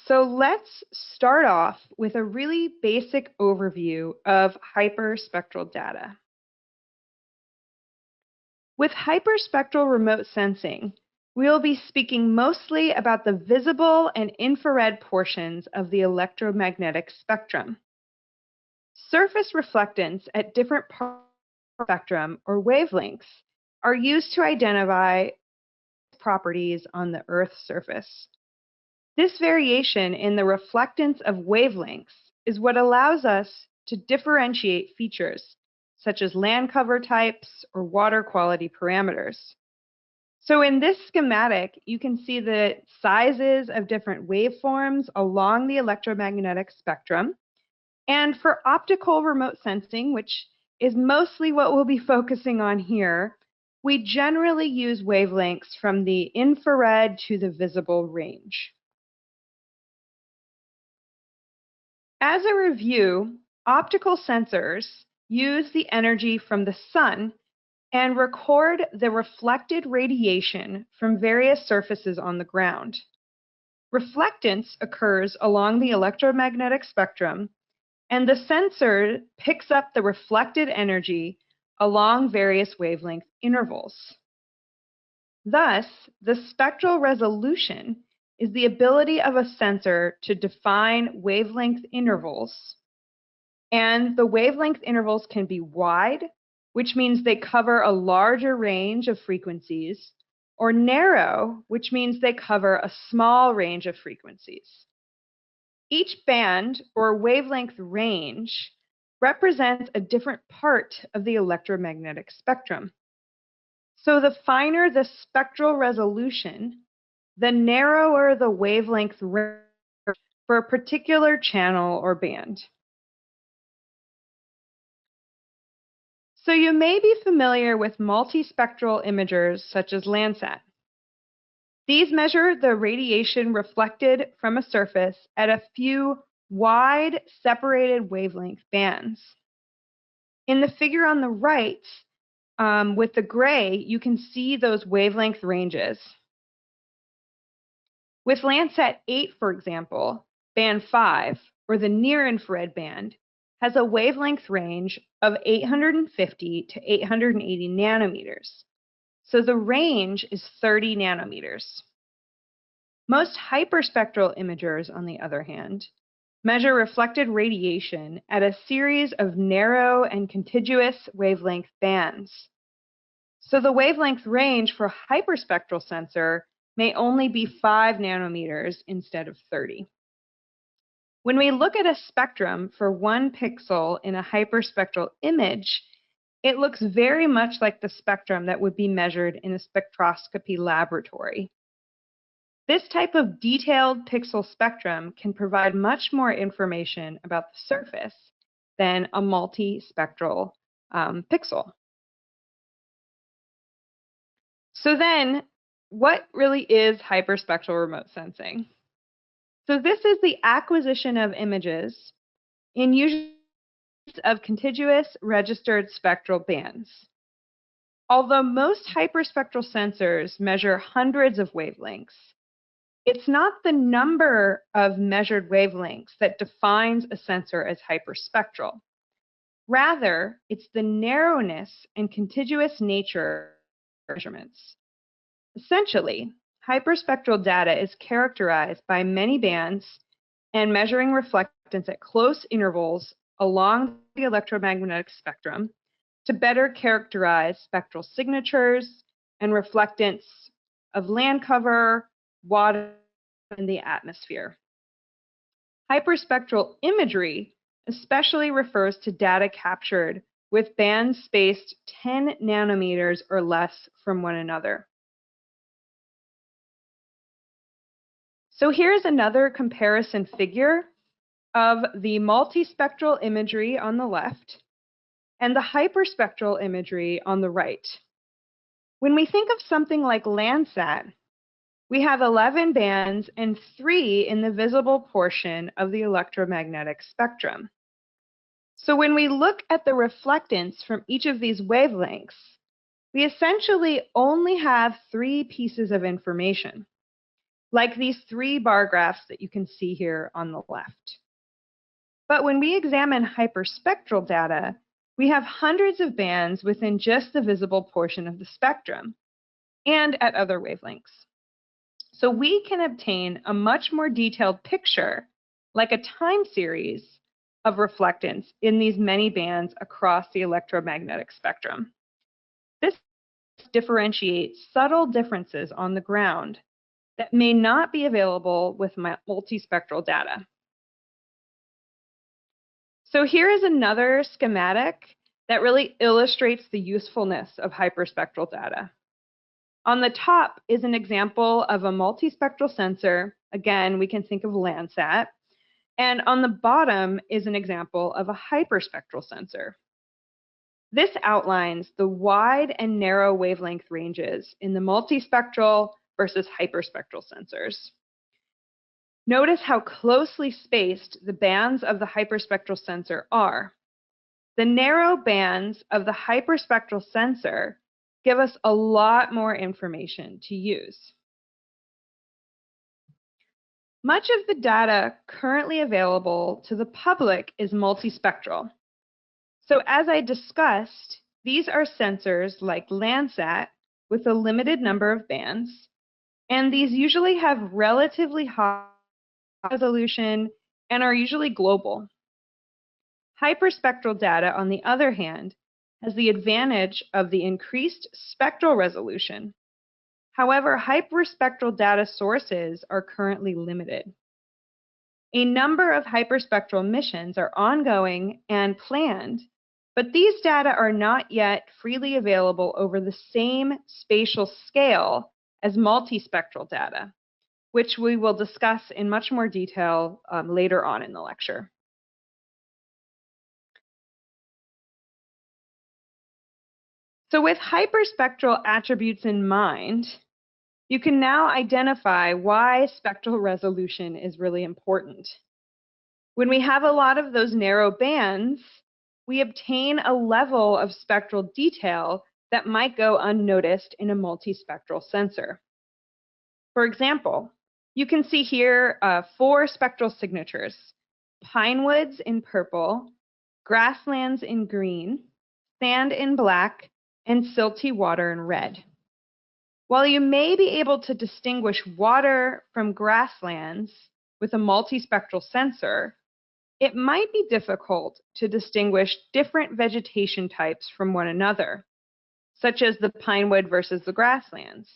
So let's start off with a really basic overview of hyperspectral data. With hyperspectral remote sensing, we'll be speaking mostly about the visible and infrared portions of the electromagnetic spectrum. Surface reflectance at different parts of the spectrum or wavelengths are used to identify properties on the Earth's surface. This variation in the reflectance of wavelengths is what allows us to differentiate features such as land cover types or water quality parameters. So in this schematic, you can see the sizes of different waveforms along the electromagnetic spectrum. And for optical remote sensing, which is mostly what we'll be focusing on here, we generally use wavelengths from the infrared to the visible range. As a review, optical sensors use the energy from the sun and record the reflected radiation from various surfaces on the ground. Reflectance occurs along the electromagnetic spectrum, and the sensor picks up the reflected energy along various wavelength intervals. Thus, the spectral resolution is the ability of a sensor to define wavelength intervals. And the wavelength intervals can be wide, which means they cover a larger range of frequencies, or narrow, which means they cover a small range of frequencies. Each band or wavelength range represents a different part of the electromagnetic spectrum. So the finer the spectral resolution, the narrower the wavelength range for a particular channel or band. So you may be familiar with multispectral imagers such as Landsat. These measure the radiation reflected from a surface at a few wide separated wavelength bands. In the figure on the right, with the gray, you can see those wavelength ranges. With Landsat 8, for example, band 5, or the near-infrared band, has a wavelength range of 850 to 880 nanometers. So the range is 30 nanometers. Most hyperspectral imagers, on the other hand, measure reflected radiation at a series of narrow and contiguous wavelength bands. So the wavelength range for a hyperspectral sensor may only be 5 nanometers instead of 30. When we look at a spectrum for 1 pixel in a hyperspectral image, it looks very much like the spectrum that would be measured in a spectroscopy laboratory. This type of detailed pixel spectrum can provide much more information about the surface than a multispectral pixel. So then, what really is hyperspectral remote sensing? So this is the acquisition of images in usually of contiguous registered spectral bands. Although most hyperspectral sensors measure hundreds of wavelengths, it's not the number of measured wavelengths that defines a sensor as hyperspectral. Rather, it's the narrowness and contiguous nature of measurements. Essentially, hyperspectral data is characterized by many bands and measuring reflectance at close intervals along the electromagnetic spectrum to better characterize spectral signatures and reflectance of land cover, water, and the atmosphere. Hyperspectral imagery especially refers to data captured with bands spaced 10 nanometers or less from one another. So here's another comparison figure of the multispectral imagery on the left and the hyperspectral imagery on the right. When we think of something like Landsat, we have 11 bands and 3 in the visible portion of the electromagnetic spectrum. So when we look at the reflectance from each of these wavelengths, we essentially only have 3 pieces of information. like these 3 bar graphs that you can see here on the left. But when we examine hyperspectral data, we have hundreds of bands within just the visible portion of the spectrum and at other wavelengths. So we can obtain a much more detailed picture, like a time series of reflectance in these many bands across the electromagnetic spectrum. This differentiates subtle differences on the ground that may not be available with multispectral data. So here is another schematic that really illustrates the usefulness of hyperspectral data. On the top is an example of a multispectral sensor. Again, we can think of Landsat. And on the bottom is an example of a hyperspectral sensor. This outlines the wide and narrow wavelength ranges in the multispectral versus hyperspectral sensors. Notice how closely spaced the bands of the hyperspectral sensor are. The narrow bands of the hyperspectral sensor give us a lot more information to use. Much of the data currently available to the public is multispectral. So as I discussed, these are sensors like Landsat with a limited number of bands, and these usually have relatively high resolution and are usually global. Hyperspectral data, on the other hand, has the advantage of the increased spectral resolution. However, hyperspectral data sources are currently limited. A number of hyperspectral missions are ongoing and planned, but these data are not yet freely available over the same spatial scale as multispectral data, which we will discuss in much more detail later on in the lecture. So with hyperspectral attributes in mind, you can now identify why spectral resolution is really important. When we have a lot of those narrow bands, we obtain a level of spectral detail that might go unnoticed in a multispectral sensor. For example, you can see here 4 spectral signatures: pine woods in purple, grasslands in green, sand in black, and silty water in red. While you may be able to distinguish water from grasslands with a multispectral sensor, it might be difficult to distinguish different vegetation types from one another, such as the pinewood versus the grasslands,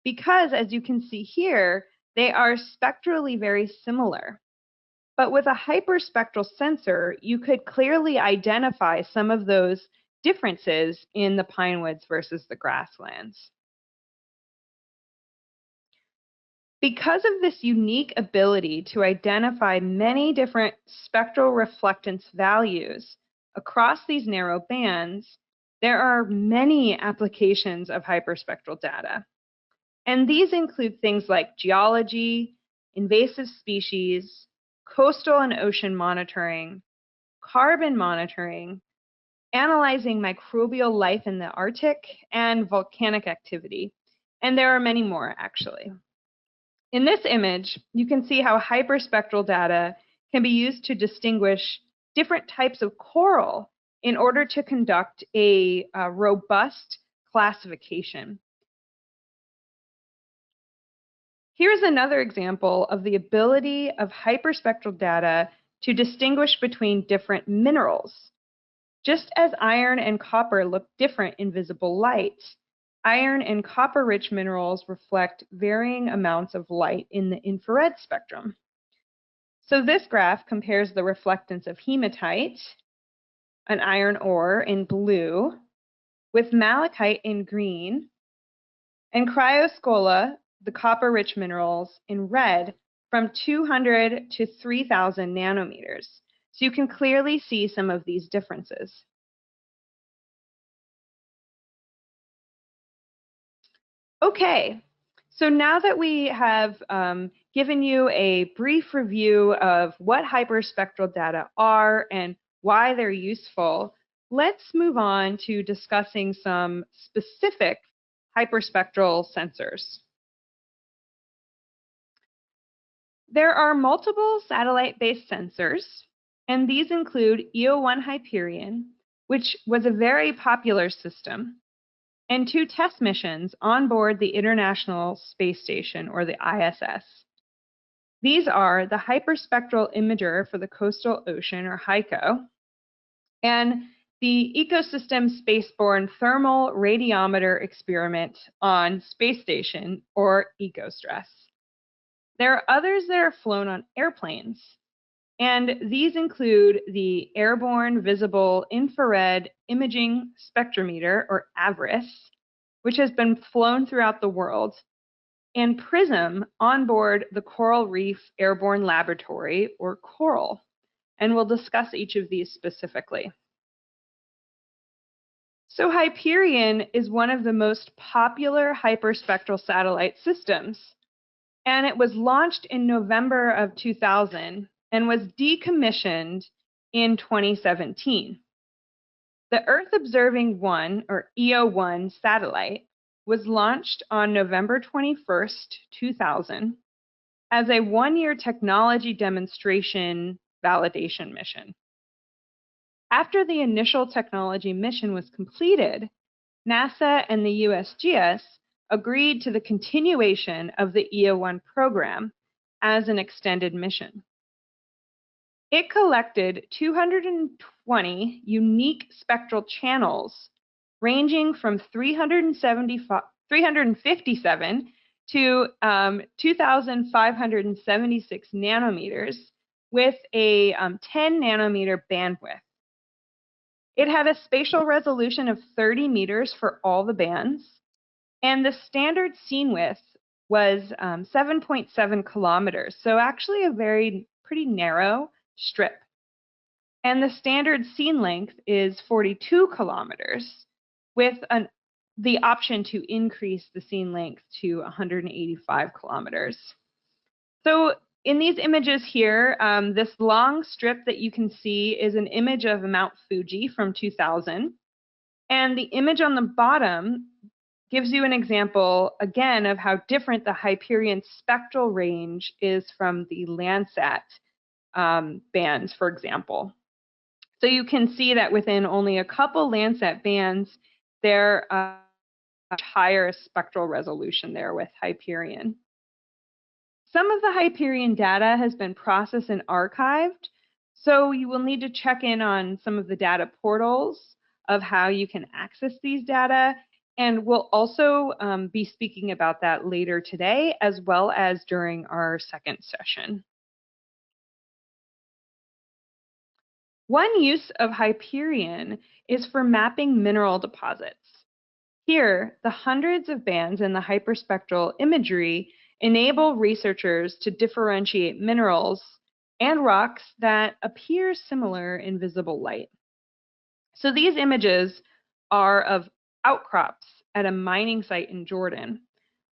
because, as you can see here, they are spectrally very similar. But with a hyperspectral sensor, you could clearly identify some of those differences in the pinewoods versus the grasslands. Because of this unique ability to identify many different spectral reflectance values across these narrow bands, there are many applications of hyperspectral data. And these include things like geology, invasive species, coastal and ocean monitoring, carbon monitoring, analyzing microbial life in the Arctic, and volcanic activity. And there are many more, actually. In this image, you can see how hyperspectral data can be used to distinguish different types of coral in order to conduct a robust classification. Here's another example of the ability of hyperspectral data to distinguish between different minerals. Just as iron and copper look different in visible light, iron and copper-rich minerals reflect varying amounts of light in the infrared spectrum. So this graph compares the reflectance of hematite, an iron ore, in blue, with malachite in green, and cryoscolla, the copper-rich minerals, in red, from 200 to 3,000 nanometers. So you can clearly see some of these differences. Okay, so now that we have given you a brief review of what hyperspectral data are and why they're useful, let's move on to discussing some specific hyperspectral sensors. There are multiple satellite-based sensors, and these include EO1 Hyperion, which was a very popular system, and 2 test missions on board the International Space Station, or the ISS. These are the Hyperspectral Imager for the Coastal Ocean, or HYCO, and the Ecosystem Spaceborne Thermal Radiometer Experiment on Space Station, or EcoStress. There are others that are flown on airplanes, and these include the Airborne Visible Infrared Imaging Spectrometer, or AVIRIS, which has been flown throughout the world, and PRISM on board the Coral Reef Airborne Laboratory, or CORAL, and we'll discuss each of these specifically. So Hyperion is one of the most popular hyperspectral satellite systems, and it was launched in November of 2000 and was decommissioned in 2017. The Earth Observing 1, or EO1 satellite, was launched on November 21st, 2000, as a one-year technology demonstration validation mission. After the initial technology mission was completed, NASA and the USGS agreed to the continuation of the EO1 program as an extended mission. It collected 220 unique spectral channels ranging from 357 to 2,576 nanometers with a 10 nanometer bandwidth. It had a spatial resolution of 30 meters for all the bands, and the standard scene width was 7.7 kilometers, so actually a pretty narrow strip. And the standard scene length is 42 kilometers, with the option to increase the scene length to 185 kilometers. So in these images here, this long strip that you can see is an image of Mount Fuji from 2000. And the image on the bottom gives you an example, again, of how different the Hyperion spectral range is from the Landsat bands, for example. So you can see that within only a couple Landsat bands, there are much higher spectral resolution there with Hyperion. Some of the Hyperion data has been processed and archived, so you will need to check in on some of the data portals of how you can access these data, and we'll also be speaking about that later today, as well as during our second session. One use of Hyperion is for mapping mineral deposits. Here, the hundreds of bands in the hyperspectral imagery enable researchers to differentiate minerals and rocks that appear similar in visible light. So these images are of outcrops at a mining site in Jordan,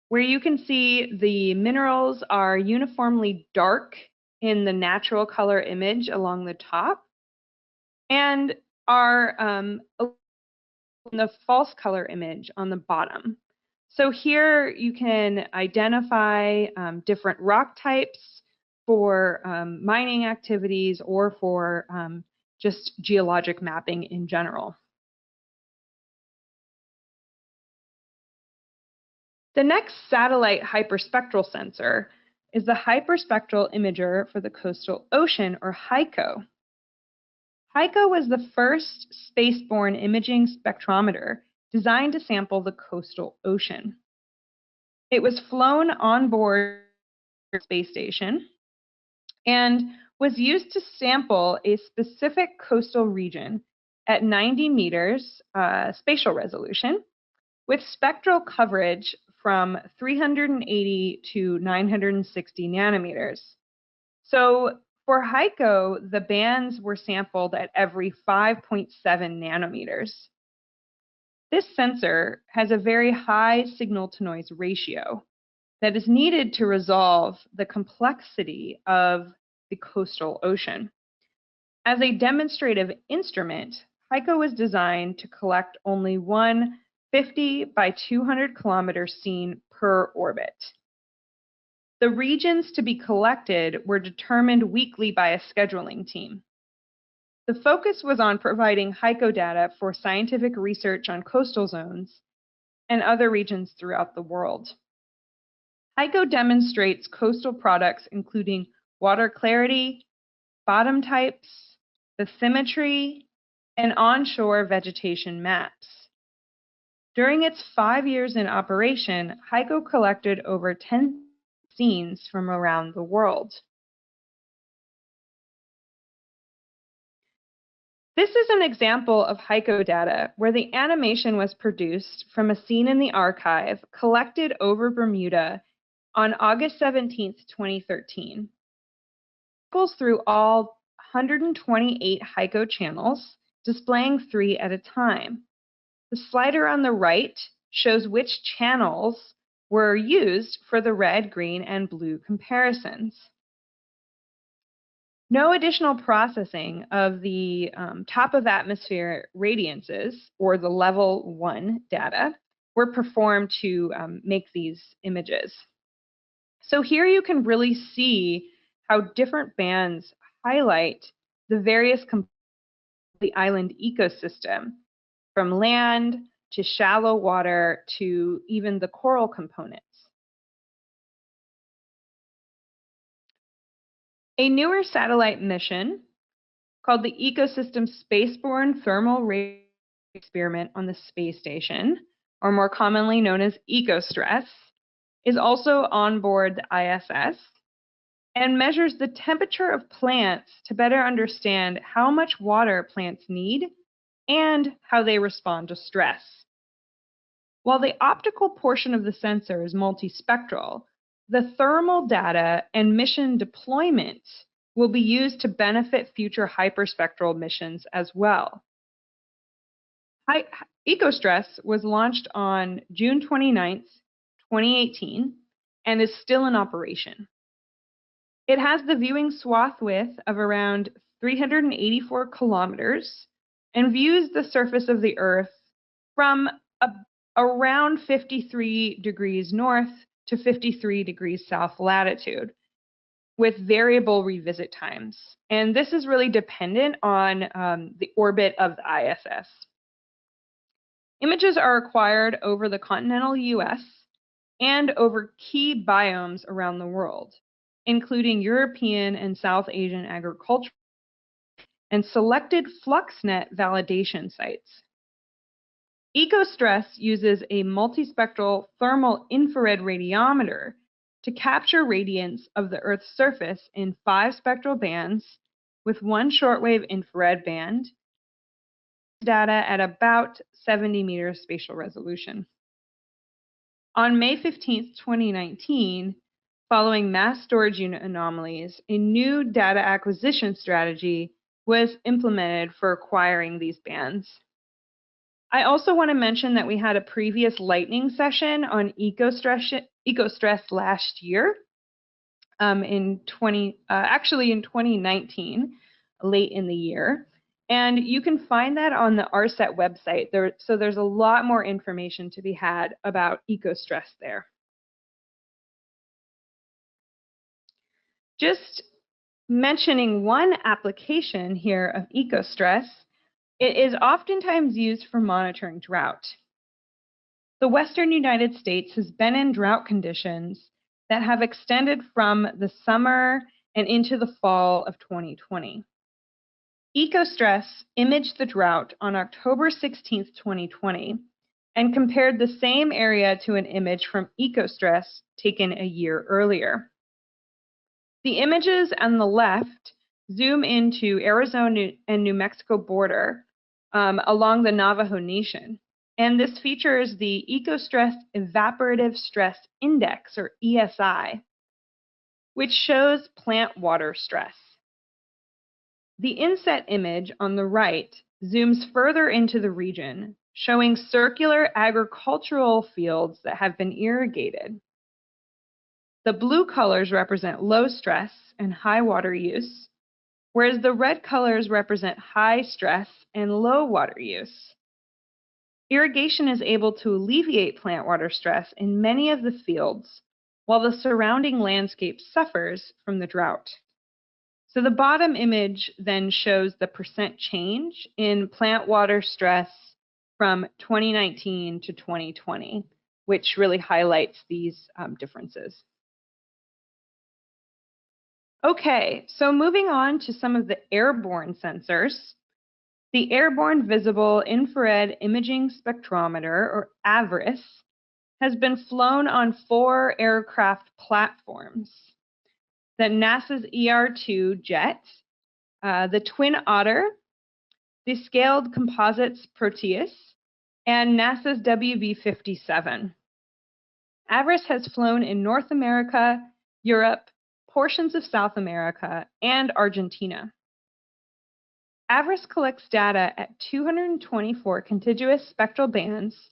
where you can see the minerals are uniformly dark in the natural color image along the top and are in the false color image on the bottom. So here you can identify different rock types for mining activities or for just geologic mapping in general. The next satellite hyperspectral sensor is the Hyperspectral Imager for the Coastal Ocean, or HYCO. HYCO was the first spaceborne imaging spectrometer designed to sample the coastal ocean. It was flown on board the space station and was used to sample a specific coastal region at 90 meters spatial resolution with spectral coverage from 380 to 960 nanometers. So for HYCO, the bands were sampled at every 5.7 nanometers. This sensor has a very high signal-to-noise ratio that is needed to resolve the complexity of the coastal ocean. As a demonstrative instrument, HYCO was designed to collect only one 50 by 200 kilometer scene per orbit. The regions to be collected were determined weekly by a scheduling team. The focus was on providing HYCO data for scientific research on coastal zones and other regions throughout the world. HYCO demonstrates coastal products including water clarity, bottom types, bathymetry, and onshore vegetation maps. During its 5 years in operation, HYCO collected over 10 scenes from around the world. This is an example of HYCO data where the animation was produced from a scene in the archive collected over Bermuda on August 17, 2013. It cycles through all 128 HYCO channels, displaying 3 at a time. The slider on the right shows which channels were used for the red, green, and blue comparisons. No additional processing of the top of atmosphere radiances or the level 1 data were performed to make these images. So here you can really see how different bands highlight the various components of the island ecosystem, from land to shallow water to even the coral components. A newer satellite mission called the Ecosystem Spaceborne Thermal Radiation Experiment on the space station, or more commonly known as EcoStress, is also on board the ISS and measures the temperature of plants to better understand how much water plants need and how they respond to stress. While the optical portion of the sensor is multispectral, the thermal data and mission deployment will be used to benefit future hyperspectral missions as well. EcoStress was launched on June 29, 2018, and is still in operation. It has the viewing swath width of around 384 kilometers and views the surface of the Earth from around 53 degrees north to 53 degrees south latitude, with variable revisit times. And this is really dependent on the orbit of the ISS. Images are acquired over the continental US and over key biomes around the world, including European and South Asian agriculture and selected FluxNet validation sites. EcoStress uses a multispectral thermal infrared radiometer to capture radiance of the Earth's surface in 5 spectral bands with 1 shortwave infrared band, data at about 70 meters spatial resolution. On May 15, 2019, following mass storage unit anomalies, a new data acquisition strategy was implemented for acquiring these bands. I also want to mention that we had a previous lightning session on EcoStress last year, in 2019, late in the year. And you can find that on the RSET website. So there's a lot more information to be had about EcoStress there. Just mentioning one application here of EcoStress, it is oftentimes used for monitoring drought. The Western United States has been in drought conditions that have extended from the summer and into the fall of 2020. EcoStress imaged the drought on October 16, 2020, and compared the same area to an image from EcoStress taken a year earlier. The images on the left zoom into Arizona and New Mexico border along the Navajo Nation. And this features the EcoStress Evaporative Stress Index, or ESI, which shows plant water stress. The inset image on the right zooms further into the region, showing circular agricultural fields that have been irrigated. The blue colors represent low stress and high water use, whereas the red colors represent high stress and low water use. Irrigation is able to alleviate plant water stress in many of the fields, while the surrounding landscape suffers from the drought. So the bottom image then shows the percent change in plant water stress from 2019 to 2020, which really highlights these differences. Okay, so moving on to some of the airborne sensors. The Airborne Visible Infrared Imaging Spectrometer, or AVIRIS, has been flown on 4 aircraft platforms: the NASA's ER-2 jet, the Twin Otter, the Scaled Composites Proteus, and NASA's WB-57. AVIRIS has flown in North America, Europe, portions of South America, and Argentina. AVIRIS collects data at 224 contiguous spectral bands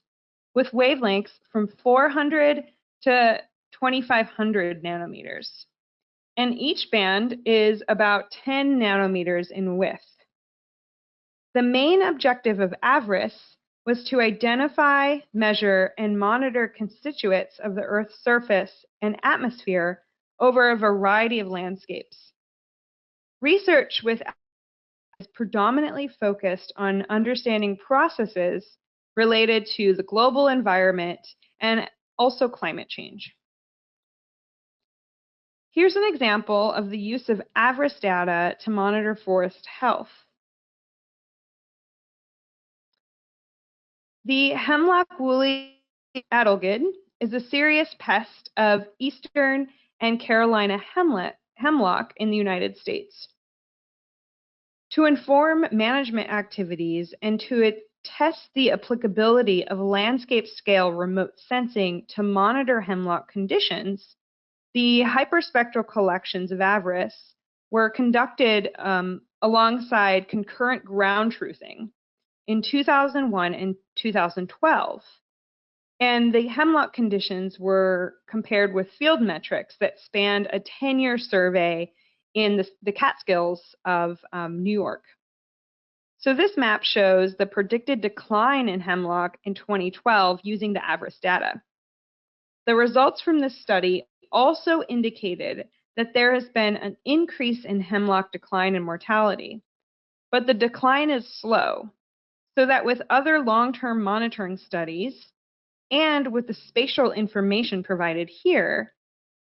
with wavelengths from 400 to 2500 nanometers. And each band is about 10 nanometers in width. The main objective of AVIRIS was to identify, measure, and monitor constituents of the Earth's surface and atmosphere over a variety of landscapes. Research with AVIRIS is predominantly focused on understanding processes related to the global environment and also climate change. Here's an example of the use of AVIRIS data to monitor forest health. The hemlock woolly adelgid is a serious pest of eastern and Carolina hemlock in the United States. To inform management activities and to test the applicability of landscape-scale remote sensing to monitor hemlock conditions, the hyperspectral collections of AVIRIS were conducted alongside concurrent ground truthing in 2001 and 2012. And the hemlock conditions were compared with field metrics that spanned a 10-year survey in the Catskills of New York. So this map shows the predicted decline in hemlock in 2012 using the AVIRIS data. The results from this study also indicated that there has been an increase in hemlock decline and mortality, but the decline is slow, so that with other long-term monitoring studies and with the spatial information provided here,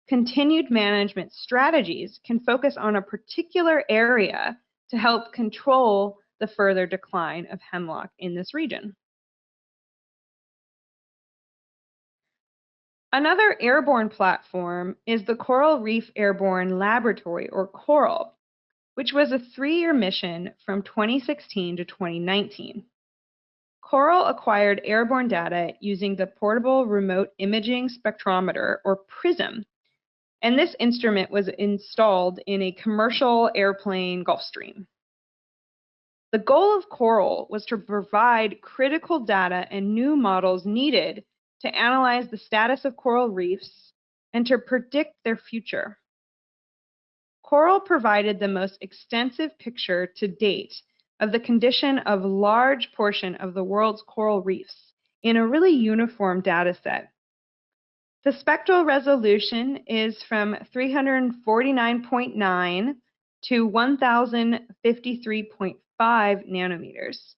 continued management strategies can focus on a particular area to help control the further decline of hemlock in this region. Another airborne platform is the Coral Reef Airborne Laboratory, or CORAL, which was a 3-year mission from 2016 to 2019. CORAL acquired airborne data using the Portable Remote Imaging Spectrometer, or PRISM, and this instrument was installed in a commercial airplane Gulfstream. The goal of CORAL was to provide critical data and new models needed to analyze the status of coral reefs and to predict their future. CORAL provided the most extensive picture to date of the condition of a large portion of the world's coral reefs in a really uniform data set. The spectral resolution is from 349.9 to 1053.5 nanometers,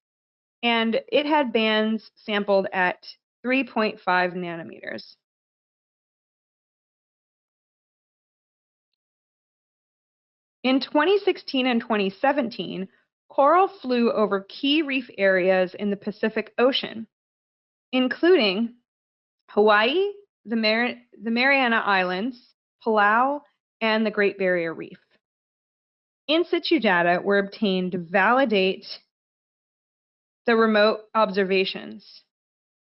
and it had bands sampled at 3.5 nanometers. In 2016 and 2017, CORAL flew over key reef areas in the Pacific Ocean, including Hawaii, the Mariana Islands, Palau, and the Great Barrier Reef. In situ data were obtained to validate the remote observations.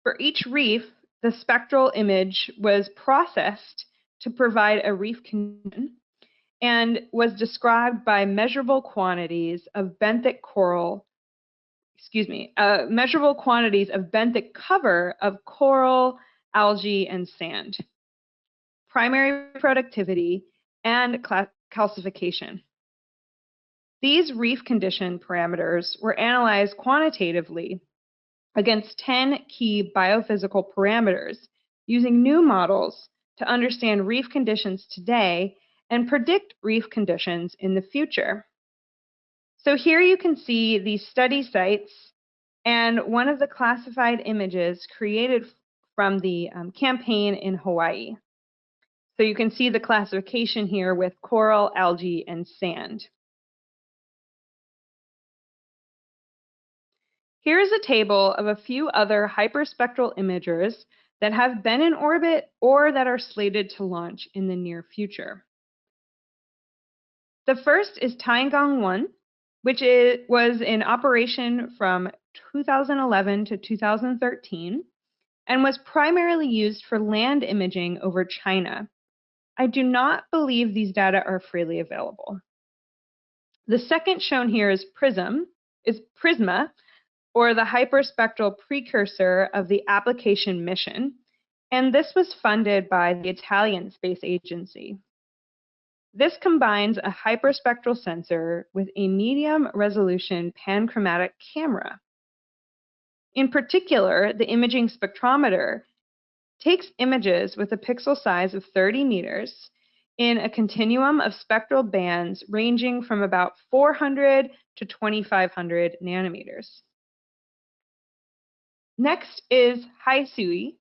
For each reef, the spectral image was processed to provide a reef condition and was described by measurable quantities of benthic cover of coral, algae, and sand, primary productivity, and calcification. These reef condition parameters were analyzed quantitatively against 10 key biophysical parameters using new models to understand reef conditions today and predict reef conditions in the future. So here you can see these study sites and one of the classified images created from the campaign in Hawaii. So you can see the classification here with coral, algae, and sand. Here is a table of a few other hyperspectral imagers that have been in orbit or that are slated to launch in the near future. The first is Tiangong 1, which was in operation from 2011 to 2013 and was primarily used for land imaging over China. I do not believe these data are freely available. The second shown here is PRISMA, or the hyperspectral precursor of the application mission, and this was funded by the Italian Space Agency. This combines a hyperspectral sensor with a medium resolution panchromatic camera. In particular, the imaging spectrometer takes images with a pixel size of 30 meters in a continuum of spectral bands ranging from about 400 to 2500 nanometers. Next is Haisui,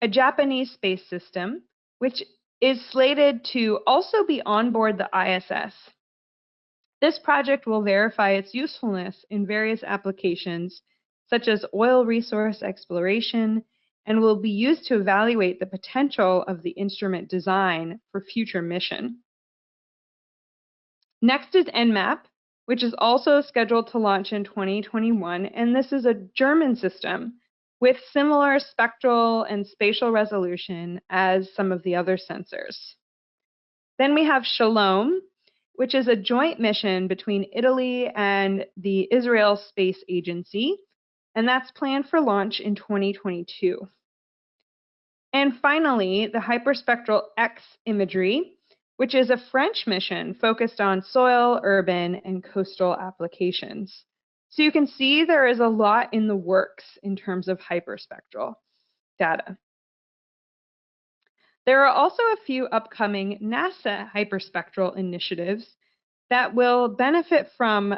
a Japanese space system, which is slated to also be on board the ISS. This project will verify its usefulness in various applications, such as oil resource exploration, and will be used to evaluate the potential of the instrument design for future mission. Next is NMAP, which is also scheduled to launch in 2021, and this is a German system with similar spectral and spatial resolution as some of the other sensors. Then we have Shalom, which is a joint mission between Italy and the Israel Space Agency, and that's planned for launch in 2022. And finally, the Hyperspectral X imagery, which is a French mission focused on soil, urban, and coastal applications. So you can see there is a lot in the works in terms of hyperspectral data. There are also a few upcoming NASA hyperspectral initiatives that will benefit from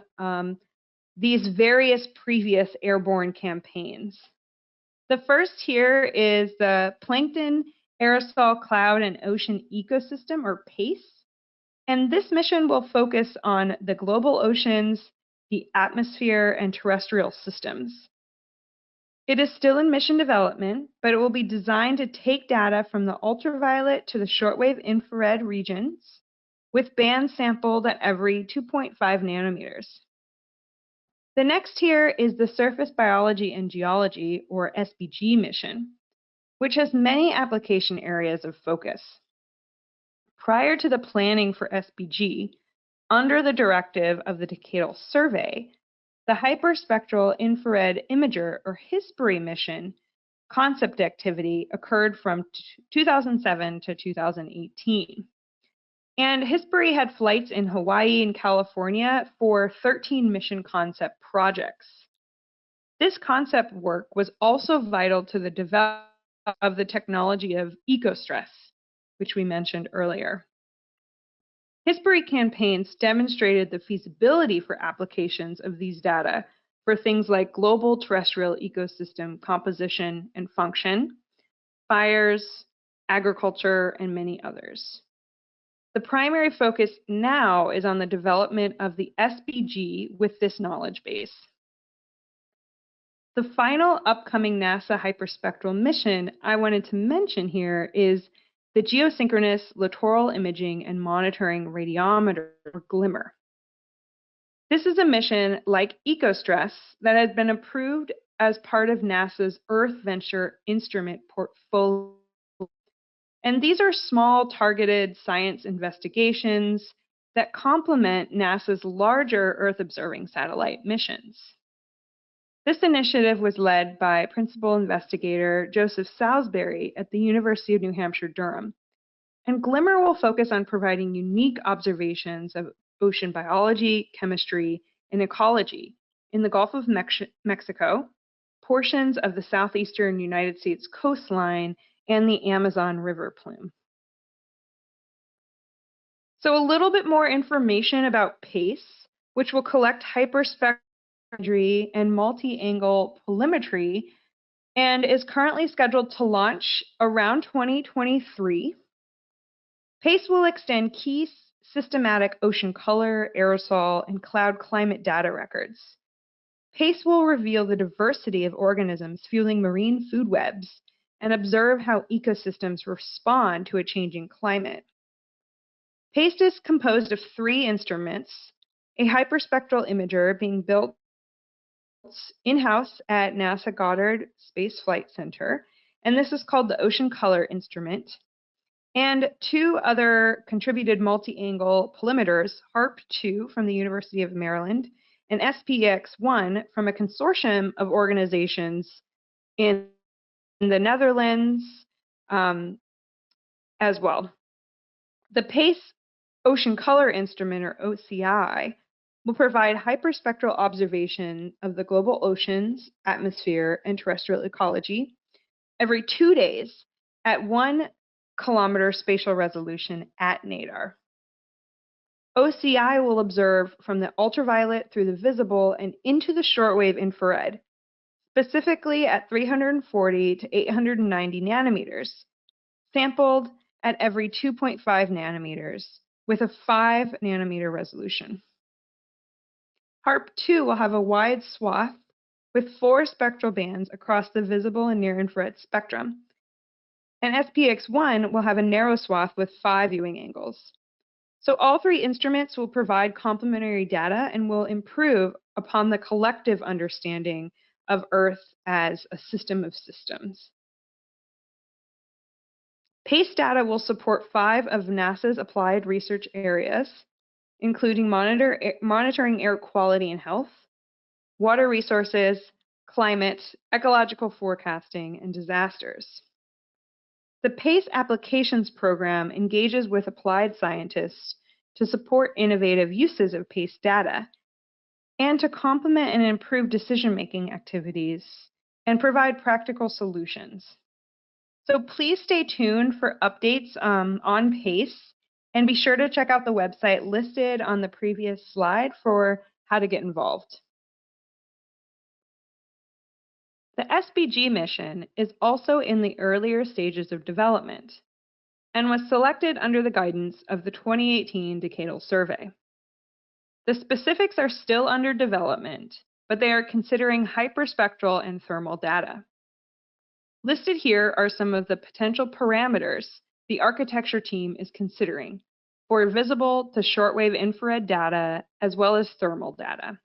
these various previous airborne campaigns. The first here is the Plankton Aerosol Cloud and Ocean Ecosystem, or PACE. And this mission will focus on the global oceans, the atmosphere, and terrestrial systems. It is still in mission development, but it will be designed to take data from the ultraviolet to the shortwave infrared regions, with bands sampled at every 2.5 nanometers. The next here is the Surface Biology and Geology, or SBG mission, which has many application areas of focus. Prior to the planning for SBG, under the directive of the Decadal Survey, the Hyperspectral Infrared Imager, or HISPRI mission, concept activity occurred from 2007 to 2018. And HISPRI had flights in Hawaii and California for 13 mission concept projects. This concept work was also vital to the development of the technology of ecostress, which we mentioned earlier. HISPRI campaigns demonstrated the feasibility for applications of these data for things like global terrestrial ecosystem composition and function, fires, agriculture, and many others. The primary focus now is on the development of the SBG with this knowledge base. The final upcoming NASA hyperspectral mission I wanted to mention here is the Geosynchronous Littoral Imaging and Monitoring Radiometer, or GLIMMER. This is a mission like EcoStress that has been approved as part of NASA's Earth Venture instrument portfolio. And these are small targeted science investigations that complement NASA's larger Earth observing satellite missions. This initiative was led by Principal Investigator Joseph Salisbury at the University of New Hampshire, Durham. And GLIMMER will focus on providing unique observations of ocean biology, chemistry, and ecology in the Gulf of Mexico, portions of the southeastern United States coastline, and the Amazon River plume. So a little bit more information about PACE, which will collect hyperspectral imagery and multi-angle polarimetry and is currently scheduled to launch around 2023. PACE will extend key systematic ocean color, aerosol, and cloud climate data records. PACE will reveal the diversity of organisms fueling marine food webs and observe how ecosystems respond to a changing climate. PACE is composed of 3 instruments, a hyperspectral imager being built in-house at NASA Goddard Space Flight Center, and this is called the Ocean Color Instrument, and 2 other contributed multi-angle polarimeters, HARP-2 from the University of Maryland and SPX-1 from a consortium of organizations in the Netherlands as well. The PACE Ocean Color Instrument, or OCI, will provide hyperspectral observation of the global oceans, atmosphere, and terrestrial ecology every 2 days at 1 kilometer spatial resolution at NADAR. OCI will observe from the ultraviolet through the visible and into the shortwave infrared, specifically at 340 to 890 nanometers, sampled at every 2.5 nanometers with a 5 nanometer resolution. HARP-2 will have a wide swath with 4 spectral bands across the visible and near-infrared spectrum, and SPX-1 will have a narrow swath with 5 viewing angles. So all 3 instruments will provide complementary data and will improve upon the collective understanding of Earth as a system of systems. PACE data will support 5 of NASA's applied research areas, including monitoring air quality and health, water resources, climate, ecological forecasting, and disasters. The PACE Applications Program engages with applied scientists to support innovative uses of PACE data and to complement and improve decision-making activities and provide practical solutions. So please stay tuned for updates on PACE, and be sure to check out the website listed on the previous slide for how to get involved. The SBG mission is also in the earlier stages of development and was selected under the guidance of the 2018 Decadal Survey. The specifics are still under development, but they are considering hyperspectral and thermal data. Listed here are some of the potential parameters the architecture team is considering for visible to shortwave infrared data as well as thermal data,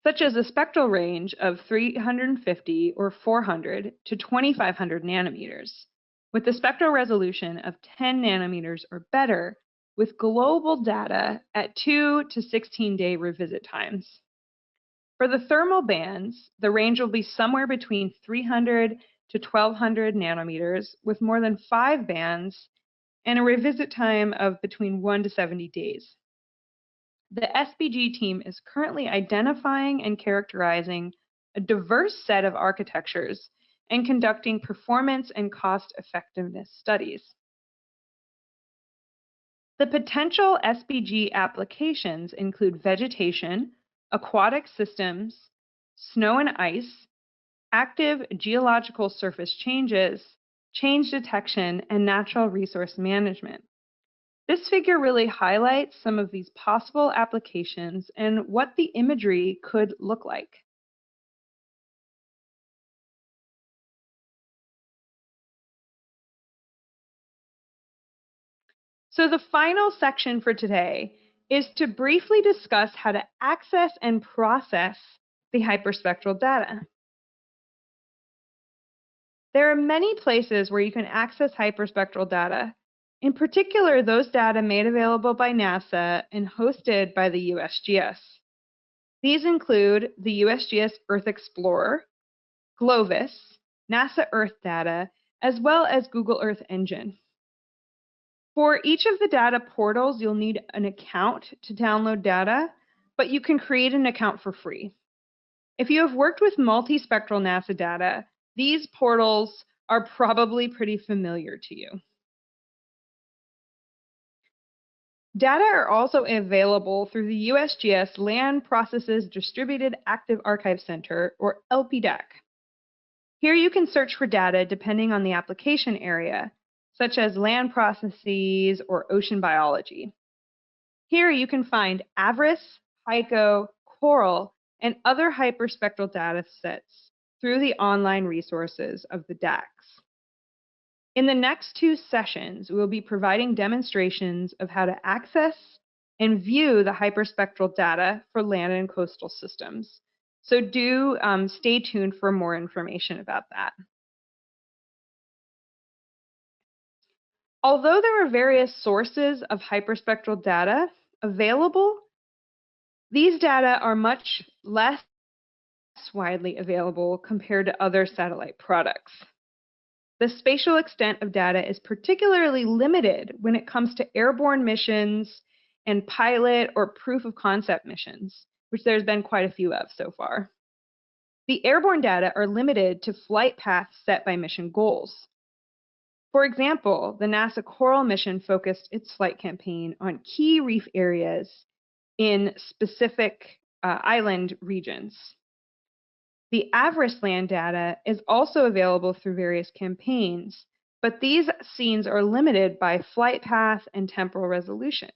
such as a spectral range of 350 or 400 to 2500 nanometers, with a spectral resolution of 10 nanometers or better, with global data at 2 to 16-day revisit times. For the thermal bands, the range will be somewhere between 300 to 1200 nanometers, with more than 5 bands and a revisit time of between 1 to 70 days. The SBG team is currently identifying and characterizing a diverse set of architectures and conducting performance and cost effectiveness studies. The potential SBG applications include vegetation, aquatic systems, snow and ice, active geological surface changes, change detection, and natural resource management. This figure really highlights some of these possible applications and what the imagery could look like. So the final section for today is to briefly discuss how to access and process the hyperspectral data. There are many places where you can access hyperspectral data, in particular those data made available by NASA and hosted by the USGS. These include the USGS Earth Explorer, GLOVIS, NASA Earth Data, as well as Google Earth Engine. For each of the data portals, you'll need an account to download data, but you can create an account for free. If you have worked with multispectral NASA data, these portals are probably pretty familiar to you. Data are also available through the USGS Land Processes Distributed Active Archive Center, or LPDAC. Here you can search for data depending on the application area, such as land processes or ocean biology. Here you can find AVRIS, HYCO, coral, and other hyperspectral data sets through the online resources of the DACs. In the next 2 sessions, we will be providing demonstrations of how to access and view the hyperspectral data for land and coastal systems. So do stay tuned for more information about that. Although there are various sources of hyperspectral data available, these data are much less widely available compared to other satellite products. The spatial extent of data is particularly limited when it comes to airborne missions and pilot or proof of concept missions, which there's been quite a few of so far. The airborne data are limited to flight paths set by mission goals. For example, the NASA Coral mission focused its flight campaign on key reef areas in specific island regions. The AVRIS land data is also available through various campaigns, but these scenes are limited by flight path and temporal resolution.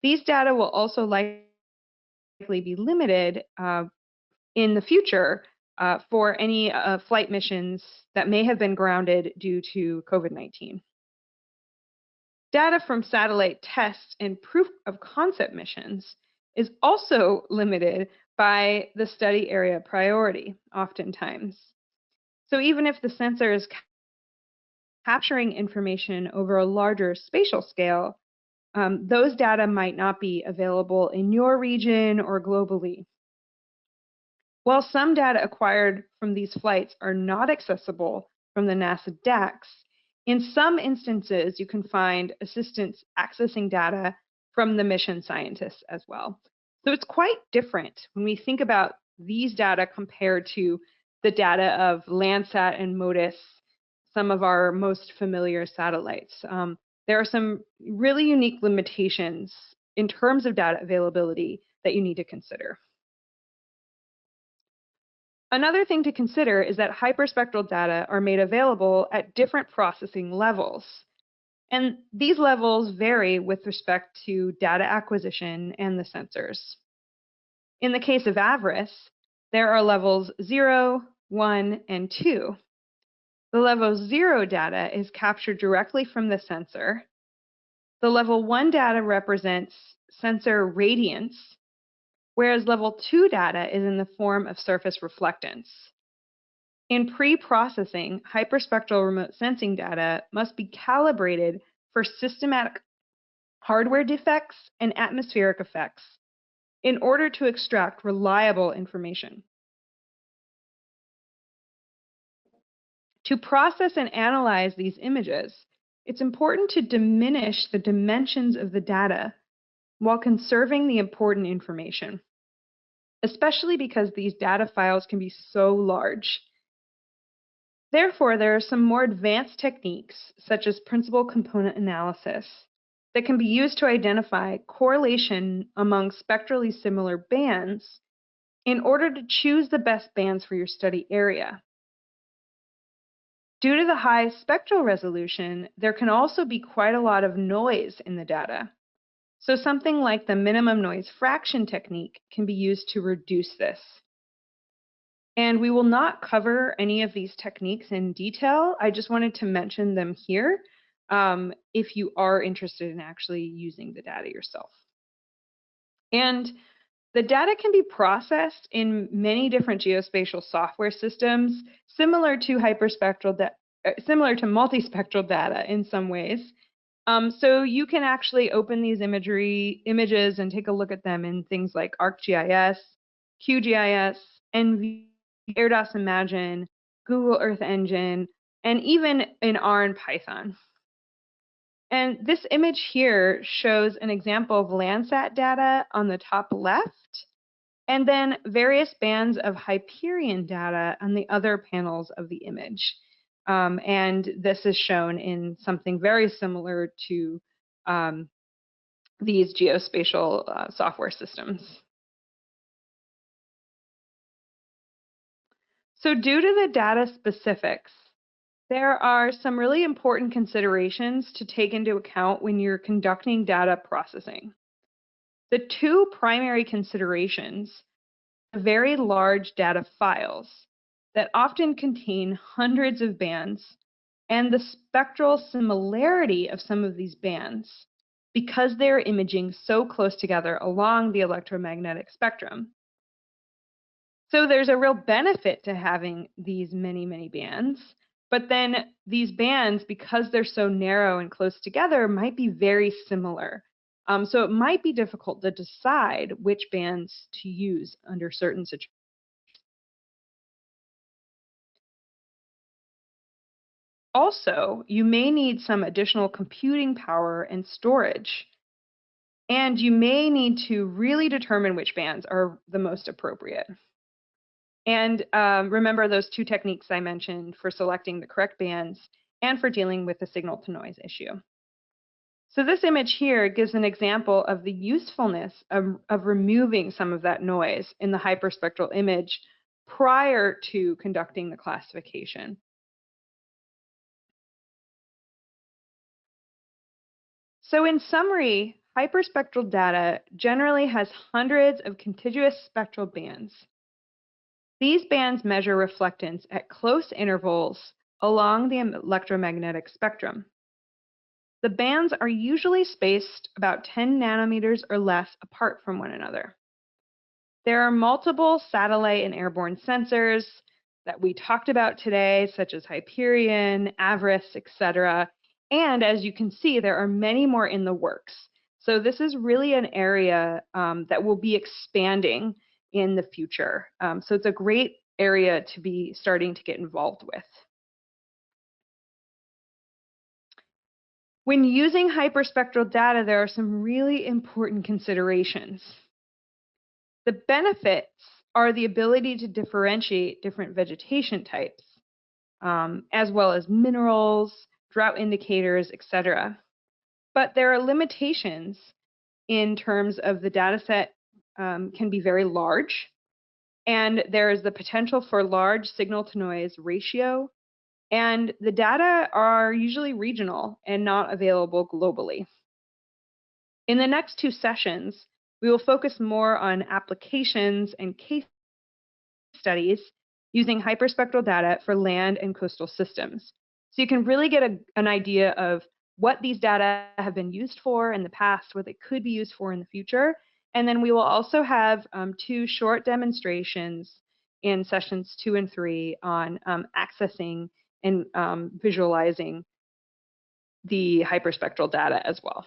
These data will also likely be limited in the future for any flight missions that may have been grounded due to COVID-19. Data from satellite tests and proof of concept missions is also limited by the study area priority, oftentimes. So even if the sensor is capturing information over a larger spatial scale, those data might not be available in your region or globally. While some data acquired from these flights are not accessible from the NASA DACs, in some instances you can find assistants accessing data from the mission scientists as well. So it's quite different when we think about these data compared to the data of Landsat and MODIS, some of our most familiar satellites. There are some really unique limitations in terms of data availability that you need to consider. Another thing to consider is that hyperspectral data are made available at different processing levels. And these levels vary with respect to data acquisition and the sensors. In the case of AVRIS, there are levels 0, 1, and 2. The level 0 data is captured directly from the sensor. The level 1 data represents sensor radiance, whereas level 2 data is in the form of surface reflectance. In pre-processing, hyperspectral remote sensing data must be calibrated for systematic hardware defects and atmospheric effects in order to extract reliable information. To process and analyze these images, it's important to diminish the dimensions of the data while conserving the important information, especially because these data files can be so large. Therefore, there are some more advanced techniques, such as principal component analysis, that can be used to identify correlation among spectrally similar bands in order to choose the best bands for your study area. Due to the high spectral resolution, there can also be quite a lot of noise in the data. So something like the minimum noise fraction technique can be used to reduce this. And we will not cover any of these techniques in detail. I just wanted to mention them here if you are interested in actually using the data yourself. And the data can be processed in many different geospatial software systems, similar to multispectral data in some ways. So you can actually open these images and take a look at them in things like ArcGIS, QGIS, ENVI, AirDOS Imagine, Google Earth Engine, and even in R and Python. And this image here shows an example of Landsat data on the top left, and then various bands of Hyperion data on the other panels of the image. And this is shown in something very similar to these geospatial software systems. So due to the data specifics, there are some really important considerations to take into account when you're conducting data processing. The two primary considerations are very large data files that often contain hundreds of bands and the spectral similarity of some of these bands because they're imaging so close together along the electromagnetic spectrum. So there's a real benefit to having these many, many bands, but then these bands, because they're so narrow and close together, might be very similar. So it might be difficult to decide which bands to use under certain situations. Also, you may need some additional computing power and storage, and you may need to really determine which bands are the most appropriate. And remember those two techniques I mentioned for selecting the correct bands and for dealing with the signal to noise issue. So this image here gives an example of the usefulness of removing some of that noise in the hyperspectral image prior to conducting the classification. So in summary, hyperspectral data generally has hundreds of contiguous spectral bands. These bands measure reflectance at close intervals along the electromagnetic spectrum. The bands are usually spaced about 10 nanometers or less apart from one another. There are multiple satellite and airborne sensors that we talked about today, such as Hyperion, Avarice, etc. And as you can see, there are many more in the works. So this is really an area that will be expanding in the future. So it's a great area to be starting to get involved with. When using hyperspectral data, there are some really important considerations. The benefits are the ability to differentiate different vegetation types, as well as minerals, drought indicators, etc. But there are limitations in terms of the data set can be very large, and there is the potential for large signal to noise ratio, and the data are usually regional and not available globally. In the next two sessions, we will focus more on applications and case studies using hyperspectral data for land and coastal systems. So you can really get an idea of what these data have been used for in the past, what they could be used for in the future. And then we will also have two short demonstrations in sessions 2 and 3 on accessing and visualizing the hyperspectral data as well.